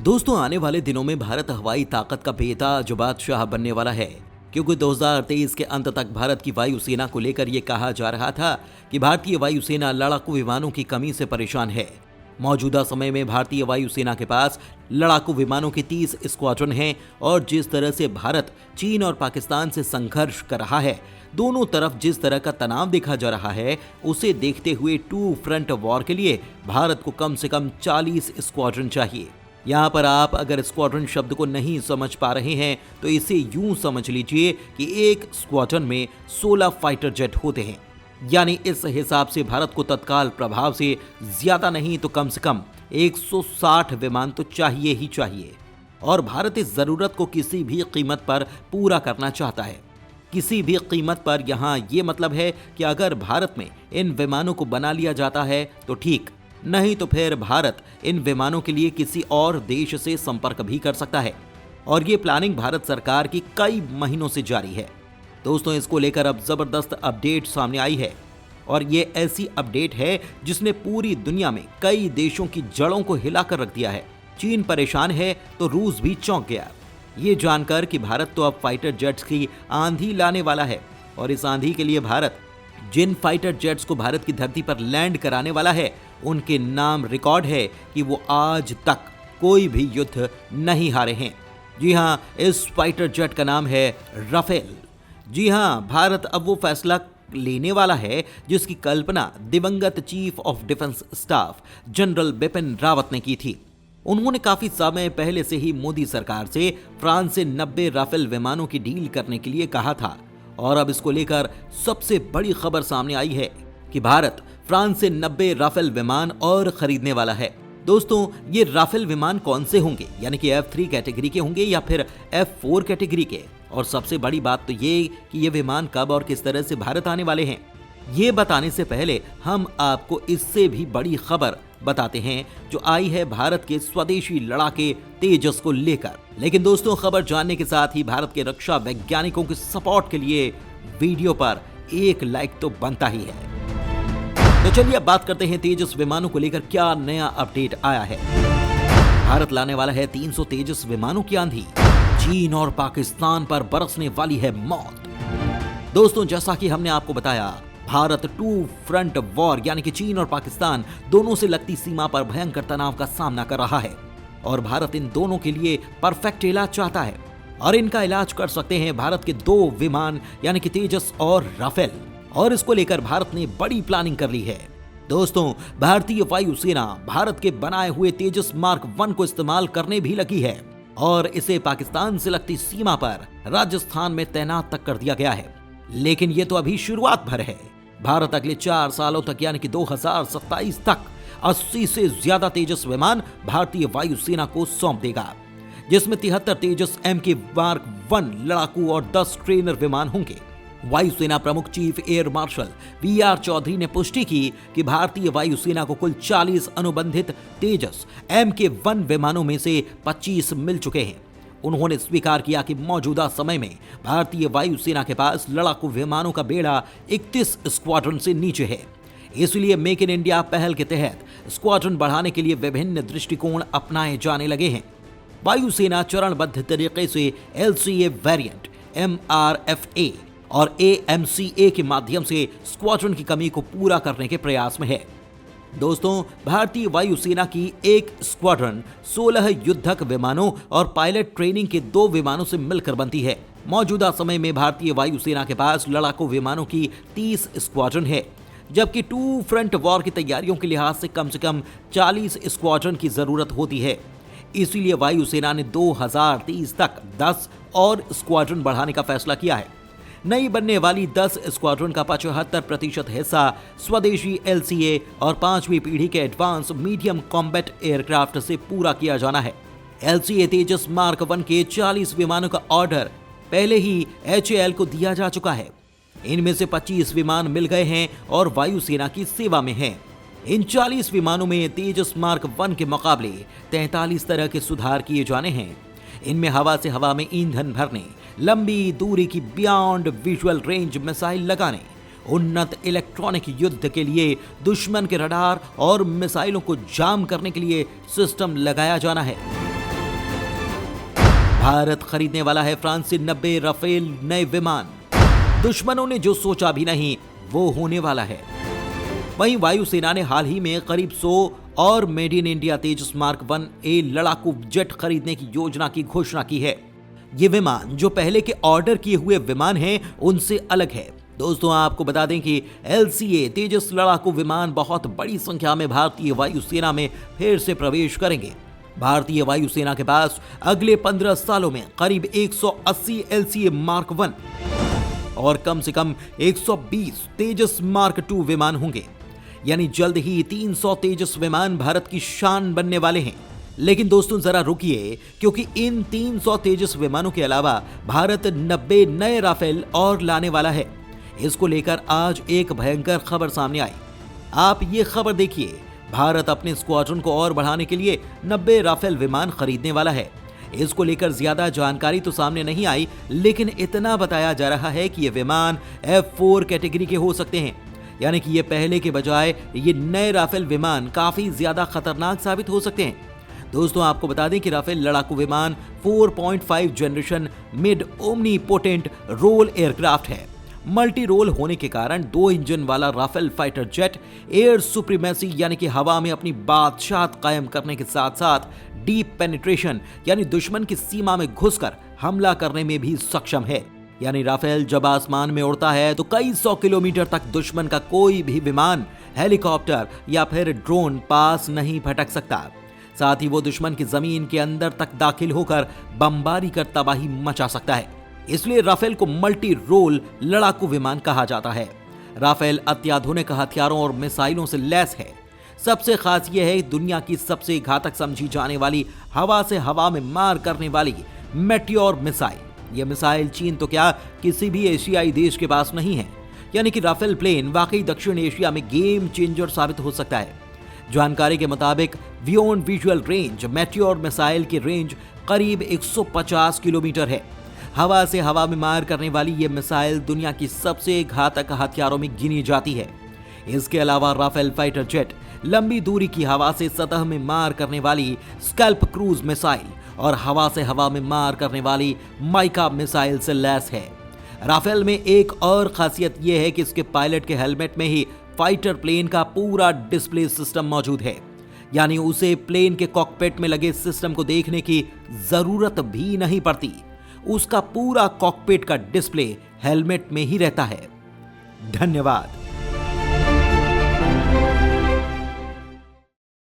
दोस्तों, आने वाले दिनों में भारत हवाई ताकत का बेताज बादशाह बनने वाला है, क्योंकि 2023 के अंत तक भारत की वायुसेना को लेकर यह कहा जा रहा था कि भारतीय वायुसेना लड़ाकू विमानों की कमी से परेशान है। मौजूदा समय में भारतीय वायुसेना के पास लड़ाकू विमानों के 30 स्क्वाड्रन हैं और जिस तरह से भारत चीन और पाकिस्तान से संघर्ष कर रहा है, दोनों तरफ जिस तरह का तनाव देखा जा रहा है, उसे देखते हुए टू फ्रंट वॉर के लिए भारत को कम से कम 40 स्क्वाड्रन चाहिए। यहाँ पर आप अगर स्क्वाड्रन शब्द को नहीं समझ पा रहे हैं तो इसे यूं समझ लीजिए कि एक स्क्वाड्रन में 16 फाइटर जेट होते हैं। यानी इस हिसाब से भारत को तत्काल प्रभाव से ज्यादा नहीं तो कम से कम 160 विमान तो चाहिए ही चाहिए। और भारत इस जरूरत को किसी भी कीमत पर पूरा करना चाहता है। किसी भी कीमत पर यहाँ ये मतलब है कि अगर भारत में इन विमानों को बना लिया जाता है तो ठीक, नहीं तो फिर भारत इन विमानों के लिए किसी और देश से संपर्क भी कर सकता है। और ये प्लानिंग भारत सरकार की कई महीनों से जारी है। दोस्तों, इसको लेकर अब जबरदस्त अपडेट सामने आई है और ये ऐसी अपडेट है जिसने पूरी दुनिया में कई देशों की जड़ों को हिलाकर रख दिया है। चीन परेशान है तो रूस भी चौंक गया, ये जानकर कि भारत तो अब फाइटर जेट्स की आंधी लाने वाला है। और इस आंधी के लिए भारत जिन फाइटर जेट्स को भारत की धरती पर लैंड कराने वाला है, उनके नाम रिकॉर्ड है कि वो आज तक कोई भी युद्ध नहीं हारे हैं। जी हां, इस फाइटर जेट का नाम है राफेल। जी हां, भारत अब वो फैसला लेने वाला है जिसकी कल्पना दिवंगत chief of defence staff general Bipin Rawat ने की थी। उन्होंने काफी समय पहले से ही मोदी सरकार से फ्रांस से 90 राफेल विमानों की डील करने के लिए कहा था। और अब इसको लेकर सबसे बड़ी खबर सामने आई है कि भारत फ्रांस से 90 राफेल विमान और खरीदने वाला है। दोस्तों, ये राफेल विमान कौन से होंगे, यानी कि F3 कैटेगरी के होंगे या फिर F4 कैटेगरी के? और सबसे बड़ी बात तो ये कि ये विमान कब और किस तरह से भारत आने वाले हैं, ये बताने से पहले हम आपको इससे भी बड़ी खबर बताते हैं जो आई है भारत के स्वदेशी लड़ाके तेजस को लेकर। लेकिन दोस्तों, खबर जानने के साथ ही भारत के रक्षा वैज्ञानिकों के सपोर्ट के लिए वीडियो पर एक लाइक तो बनता ही है। तो चलिए अब बात करते हैं तेजस विमानों को लेकर क्या नया अपडेट आया है। भारत लाने वाला है 300 तेजस विमानों की आंधी। चीन और पाकिस्तान पर बरसने वाली है मौत। दोस्तों, जैसा कि हमने आपको बताया, भारत टू फ्रंट वॉर यानी कि चीन और पाकिस्तान दोनों से लगती सीमा पर भयंकर तनाव का सामना कर रहा है और भारत इन दोनों के लिए परफेक्ट इलाज चाहता है। और इनका इलाज कर सकते हैं भारत के 2 विमान यानी कि तेजस और राफेल। और इसको लेकर भारत ने बड़ी प्लानिंग कर ली है। दोस्तों, भारतीय वायुसेना भारत के बनाए हुए तेजस मार्क 1 को इस्तेमाल करने भी लगी है और इसे पाकिस्तान से लगती सीमा पर राजस्थान में तैनात तक कर दिया गया है। लेकिन ये तो अभी शुरुआत भर है। भारत अगले 4 सालों तक यानी कि 2027 तक 80 से ज्यादा तेजस विमान भारतीय वायुसेना को सौंप देगा, जिसमें 73 तेजस MK मार्क 1 लड़ाकू और 10 ट्रेनर विमान होंगे। वायुसेना प्रमुख chief air marshal VR Chaudhary ने पुष्टि की कि भारतीय वायुसेना को कुल 40 अनुबंधित तेजस MK1 विमानों में से 25 मिल चुके हैं। उन्होंने स्वीकार किया कि मौजूदा समय में भारतीय वायुसेना के पास लड़ाकू विमानों का बेड़ा 31 स्क्वाड्रन से नीचे है। इसलिए मेक इन इंडिया पहल के तहत स्क्वाड्रन बढ़ाने के लिए विभिन्न दृष्टिकोण अपनाए जाने लगे हैं। वायुसेना चरणबद्ध तरीके से LCA वेरिएंट, MRFA और AMCA के माध्यम से स्क्वाड्रन की कमी को पूरा करने के प्रयास में है। दोस्तों, भारतीय वायुसेना की एक स्क्वाड्रन 16 युद्धक विमानों और पायलट ट्रेनिंग के 2 विमानों से मिलकर बनती है। मौजूदा समय में भारतीय वायुसेना के पास लड़ाकू विमानों की 30 स्क्वाड्रन है, जबकि टू फ्रंट वॉर की तैयारियों के लिहाज से कम 40 स्क्वाड्रन की जरूरत होती है। इसीलिए वायुसेना ने 2030 तक 10 और स्क्वाड्रन बढ़ाने का फैसला किया है। नई बनने वाली 10 स्क्वाड्रन का 75% हिस्सा स्वदेशी LCA और 5वीं पीढ़ी के एडवांस मीडियम कॉम्बैट एयरक्राफ्ट से पूरा किया जाना है। LCA तेजस मार्क 1 के 40 विमानों का ऑर्डर पहले ही HAL को दिया जा चुका है। इनमें से 25 विमान मिल गए हैं और वायुसेना की सेवा में हैं। इन 40 विमानों में तेजस मार्क 1 के मुकाबले 43 तरह के सुधार किए जाने हैं। इनमें हवा से हवा में ईंधन भरने, लंबी दूरी की बियॉन्ड विजुअल रेंज मिसाइल लगाने, उन्नत इलेक्ट्रॉनिक युद्ध के लिए दुश्मन के रडार और मिसाइलों को जाम करने के लिए सिस्टम लगाया जाना है। भारत खरीदने वाला है फ्रांस से 90 राफेल नए विमान। दुश्मनों ने जो सोचा भी नहीं वो होने वाला है। वहीं वायुसेना ने हाल ही में करीब 100 और made in India Tejas mark 1A लड़ाकू जेट खरीदने की योजना की घोषणा की है। ये विमान जो पहले के ऑर्डर किए हुए विमान हैं उनसे अलग है। दोस्तों आपको बता दें कि LCA तेजस लड़ाकू विमान बहुत बड़ी संख्या में भारतीय वायुसेना में फिर से प्रवेश करेंगे। भारतीय वायुसेना के पास अगले 15 सालों में करीब 180 LCA मार्क 1 और कम से कम 120 तेजस मार्क 2 विमान होंगे। यानी जल्द ही 300 तेजस विमान भारत की शान बनने वाले हैं। लेकिन दोस्तों जरा रुकिए, क्योंकि इन 300 तेजस विमानों के अलावा भारत 90 नए राफेल और लाने वाला है। इसको लेकर आज एक भयंकर खबर सामने आई। आप ये खबर देखिए, भारत अपने स्क्वाड्रन को और बढ़ाने के लिए 90 राफेल विमान खरीदने वाला है। इसको लेकर ज्यादा जानकारी तो सामने नहीं आई, लेकिन इतना बताया जा रहा है कि ये विमान F4 कैटेगरी के हो सकते हैं। यानी कि ये पहले के बजाय ये नए राफेल विमान काफी ज्यादा खतरनाक साबित हो सकते हैं। दोस्तों आपको बता दें कि राफेल लड़ाकू विमान 4.5 generation mid omni potent role aircraft है। मल्टी रोल होने के कारण 2 इंजन वाला Rafale fighter jet air supremacy यानी कि हवा में अपनी बादशाहत कायम करने के साथ साथ डीप पेनिट्रेशन यानी दुश्मन की सीमा में घुसकर हमला करने में भी सक्षम है। यानी राफेल जब आसमान में उड़ता है तो कई 100 किलोमीटर तक दुश्मन का कोई भी विमान, हेलीकॉप्टर या फिर ड्रोन पास नहीं भटक सकता। साथ ही वो दुश्मन की जमीन के अंदर तक दाखिल होकर बमबारी कर तबाही मचा सकता है। इसलिए राफेल को मल्टी रोल लड़ाकू विमान कहा जाता है। राफेल अत्याधुनिक हथियारों और मिसाइलों से लैस है। सबसे खास यह है दुनिया की सबसे घातक समझी जाने वाली हवा से हवा में मार करने वाली मेटियोर मिसाइल। यह मिसाइल चीन तो क्या किसी भी एशियाई देश के पास नहीं है। यानी कि राफेल प्लेन वाकई दक्षिण एशिया में गेम चेंजर साबित हो सकता है। जानकारी के मुताबिक beyond visual range meteor missile की रेंज करीब 150 किलोमीटर है। हवा से हवा में मार करने वाली ये मिसाइल दुनिया की सबसे घातक हथियारों में गिनी जाती है। इसके अलावा राफेल फाइटर जेट लंबी दूरी की हवा से सतह में मार करने वाली स्कैल्प क्रूज मिसाइल और हवा से हवा में मार करने वाली माइका मिसाइल से लैस है। राफेल में एक और खासियत यह है कि इसके पायलट के हेलमेट में ही फाइटर प्लेन का पूरा डिस्प्ले सिस्टम मौजूद है। यानी उसे प्लेन के कॉकपिट में लगे सिस्टम को देखने की जरूरत भी नहीं पड़ती। उसका पूरा कॉकपिट का डिस्प्ले हेलमेट में ही रहता है। धन्यवाद।